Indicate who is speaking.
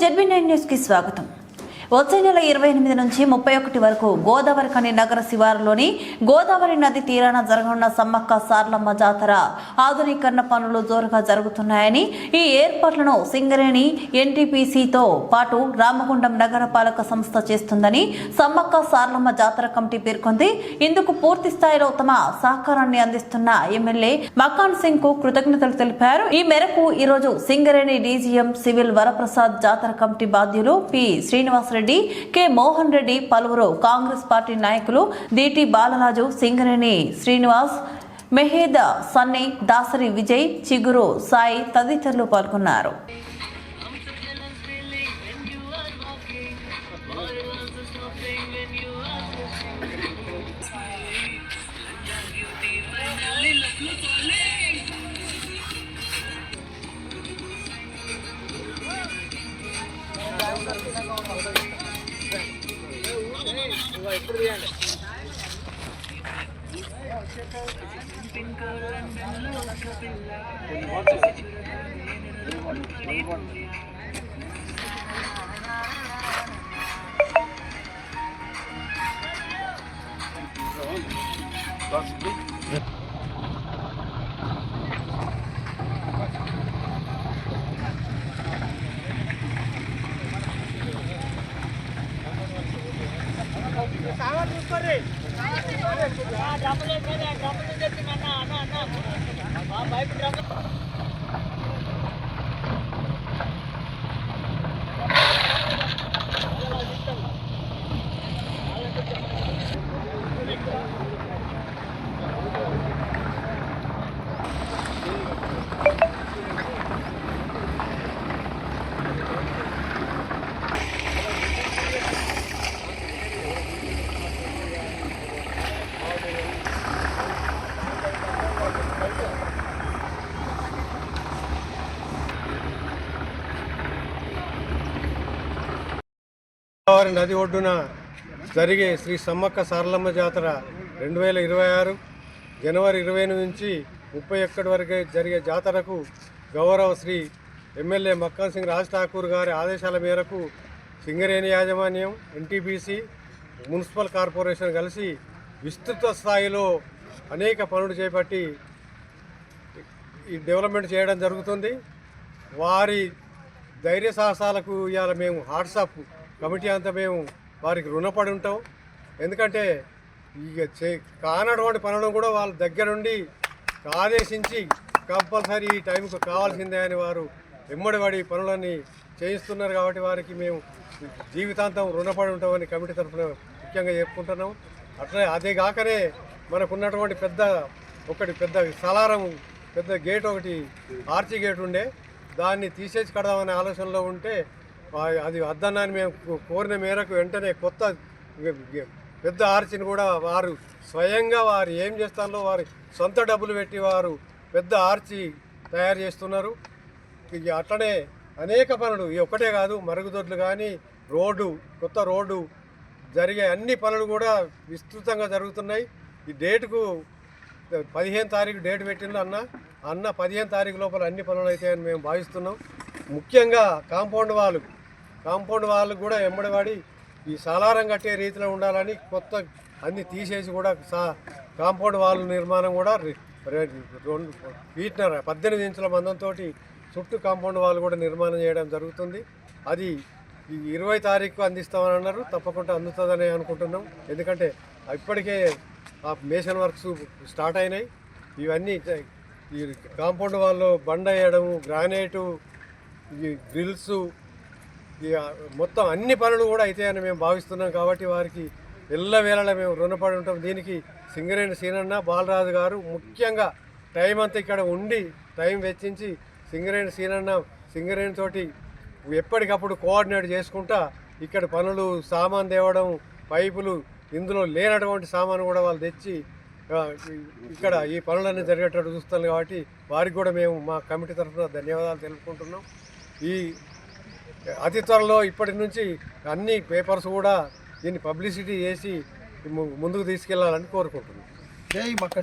Speaker 1: ZB9 news కి స్వాగతం. వచ్చే నెల 28 నుంచి 31 వరకు గోదావరిఖని నగర శివారులోని గోదావరి నది తీరాన జరగనున్న సమ్మక్క సార్లమ్మ జాతర ఆధునీకరణ పనులు జోరుగా జరుగుతున్నాయని, ఈ ఏర్పాట్లను సింగరేణి NTPCతో పాటు రామగుండం నగరపాలక సంస్థ చేస్తుందని సమ్మక్క సార్లమ్మ జాతర కమిటీ పేర్కొంది. ఇందుకు పూర్తి స్థాయిలో తమ సహకారాన్ని అందిస్తున్న ఎమ్మెల్యే మకాన్ సింగ్ కు కృతజ్ఞతలు తెలిపారు. ఈ మేరకు ఈరోజు సింగరేణి DGM సివిల్ వరప్రసాద్ జాతర కమిటీ బాధ్యులు P. శ్రీనివాసరెడ్డి, K. మోహన్ రెడ్డి, పలువురు కాంగ్రెస్ పార్టీ నాయకులు DT బాలరాజు, సింగరేణి శ్రీనివాస్, మెహేద్ సన్నీ, దాసరి విజయ్, చిగురు సాయి తదితరులు పాల్గొన్నారు.
Speaker 2: నది ఒడ్డున జరిగే శ్రీ సమ్మక్క సారలమ్మ జాతర 2026 జనవరి 20 నుంచి 31 వరకు జరిగే జాతరకు గౌరవ శ్రీ ఎమ్మెల్యే మక్కాన్ సింగ్ రాజ్ ఠాకూర్ గారి ఆదేశాల మేరకు సింగరేణి యాజమాన్యం, NTPC, మున్సిపల్ కార్పొరేషన్ కలిసి విస్తృత స్థాయిలో అనేక పనులు చేపట్టి ఈ డెవలప్మెంట్ చేయడం జరుగుతుంది. వారి ధైర్య సాహసాలకు ఇవాళ మేము హాట్సాప్ కమిటీ అంతా మేము వారికి రుణపడి ఉంటాం. ఎందుకంటే ఇక కానటువంటి పనులను కూడా వాళ్ళ దగ్గరుండి ఆదేశించి కంపల్సరీ ఈ టైంకు కావాల్సిందే అని వారు ఎమ్మడిపడి పనులన్నీ చేయిస్తున్నారు. కాబట్టి వారికి మేము జీవితాంతం రుణపడి ఉంటామని కమిటీ తరఫున ముఖ్యంగా చెప్పుకుంటున్నాం. అట్లే అదే కాకనే మనకున్నటువంటి పెద్ద సలారం పెద్ద గేట్, ఒకటి ఆర్చి గేట్ ఉండే, దాన్ని తీసేసి కడదామనే ఆలోచనలో ఉంటే అది వద్దన్నాని మేము కోరిన మేరకు వెంటనే కొత్త పెద్ద ఆర్చిని కూడా వారు స్వయంగా వారు ఏం చేస్తారో వారి సొంత డబ్బులు పెట్టి వారు పెద్ద ఆర్చి తయారు చేస్తున్నారు. అట్లనే అనేక పనులు ఒక్కటే కాదు, మరుగుదొడ్లు కానీ, కొత్త రోడ్డు జరిగే అన్ని పనులు కూడా విస్తృతంగా జరుగుతున్నాయి. ఈ డేటుకు 15 తారీఖు డేట్ పెట్టిండు అన్న 15 తారీఖు లోపల అన్ని పనులు అవుతాయని మేము భావిస్తున్నాం. ముఖ్యంగా కాంపౌండ్ వాళ్ళు కూడా ఎంబడిపడి ఈ సాలారం కట్టే రీతిలో ఉండాలని కొత్త అన్ని తీసేసి కూడా కాంపౌండ్ వాళ్ళ నిర్మాణం కూడా 18 ఇంచుల మందంతో చుట్టూ కాంపౌండ్ వాళ్ళు కూడా నిర్మాణం చేయడం జరుగుతుంది. అది ఈ 20 తారీఖు అందిస్తామని అన్నారు. తప్పకుండా అందుతుందని అనుకుంటున్నాం. ఎందుకంటే ఇప్పటికే ఆ మేషన్ వర్క్స్ స్టార్ట్ అయినాయి. ఇవన్నీ ఈ కాంపౌండ్ వాళ్ళు బండ వేయడం, గ్రానైటు, ఈ గ్రిల్స్, మొత్తం అన్ని పనులు కూడా అవుతాయని మేము భావిస్తున్నాం. కాబట్టి వారికి ఎల్లవేళలా మేము రుణపడి ఉంటాం. దీనికి సింగరేణి సీనన్న, బాలరాజు గారు ముఖ్యంగా టైం అంతా ఇక్కడ ఉండి టైం వెచ్చించి సింగరేణి తోటి ఎప్పటికప్పుడు కోఆర్డినేట్ చేసుకుంటా ఇక్కడ పనులు, సామాన్ తేవడం, పైపులు, ఇందులో లేనటువంటి సామాను కూడా వాళ్ళు తెచ్చి ఇక్కడ ఈ పనులన్నీ జరిగేటట్టు చూస్తాం. కాబట్టి వారికి కూడా మేము మా కమిటీ తరఫున ధన్యవాదాలు తెలుపుకుంటున్నాం. ఈ అతి త్వరలో ఇప్పటి నుంచి అన్ని పేపర్స్ కూడా దీన్ని పబ్లిసిటీ చేసి ముందుకు తీసుకెళ్లాలని కోరుకుంటున్నాం. జై మక్క.